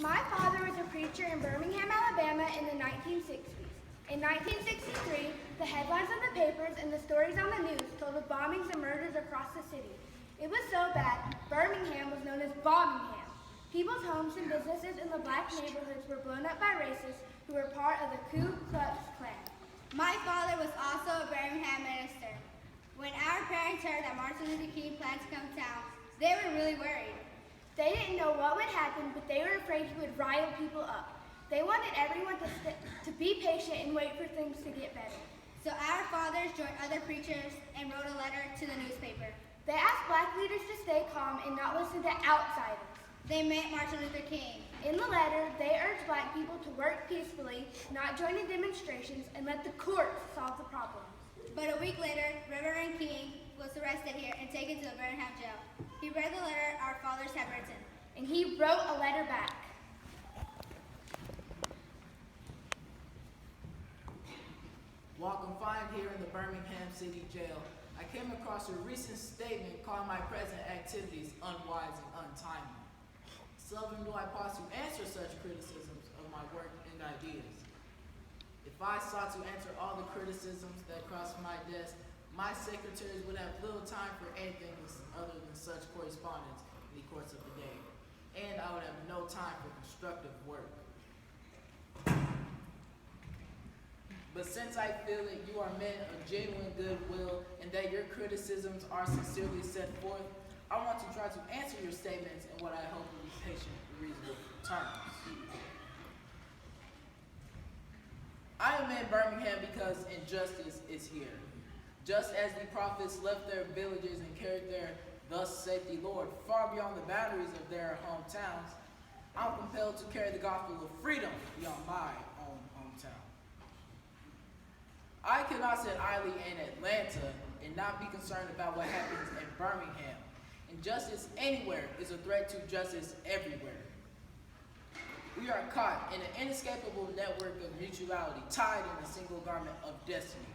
My father was a preacher in Birmingham, Alabama in the 1960s. In 1963, the headlines of the papers and the stories on the news told of bombings and murders across the city. It was so bad, Birmingham was known as Bombingham. People's homes and businesses in the black neighborhoods were blown up by racists who were part of the Ku Klux Klan. My father was also a Birmingham minister. When our parents heard that Martin Luther King planned to come to town, they were really worried. They didn't know what would happen, but they were afraid he would rile people up. They wanted everyone to be patient and wait for things to get better. So our fathers joined other preachers and wrote a letter to the newspaper. They asked black leaders to stay calm and not listen to outsiders. They meant Martin Luther King. In the letter, they urged black people to work peacefully, not join in demonstrations, and let the courts solve the problem. But a week later, Reverend King was arrested here and taken to the Birmingham jail. He read the letter our fathers had written. And he wrote a letter back. While confined here in the Birmingham City Jail, I came across a recent statement calling my present activities unwise and untimely. Seldom do I pause to answer such criticisms of my work and ideas. If I sought to answer all the criticisms that crossed my desk, my secretaries would have little time for anything other than such correspondence in the course of the day, and I would have no time for constructive work. But since I feel that you are men of genuine goodwill and that your criticisms are sincerely set forth, I want to try to answer your statements in what I hope will be patient and reasonable terms. I am in Birmingham because injustice is here. Just as the prophets left their villages and carried their "Thus saith the Lord" far beyond the boundaries of their hometowns, I'm compelled to carry the gospel of freedom beyond my own hometown. I cannot sit idly in Atlanta and not be concerned about what happens in Birmingham. Injustice anywhere is a threat to justice everywhere. We are caught in an inescapable network of mutuality, tied in a single garment of destiny.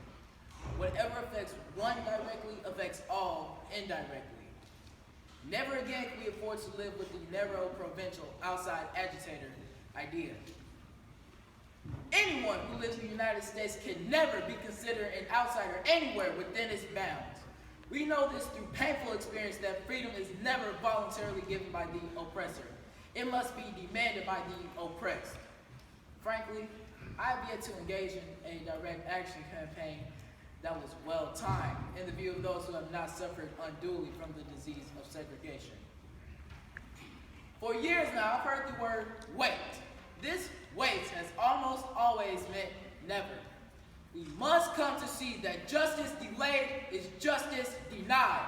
Whatever affects one directly affects all indirectly. Never again can we afford to live with the narrow, provincial, outside agitator idea. Anyone who lives in the United States can never be considered an outsider anywhere within its bounds. We know this through painful experience that freedom is never voluntarily given by the oppressor. It must be demanded by the oppressed. Frankly, I have yet to engage in a direct action campaign that was well-timed in the view of those who have not suffered unduly from the disease of segregation. For years now, I've heard the word wait. This wait has almost always meant never. We must come to see that justice delayed is justice denied.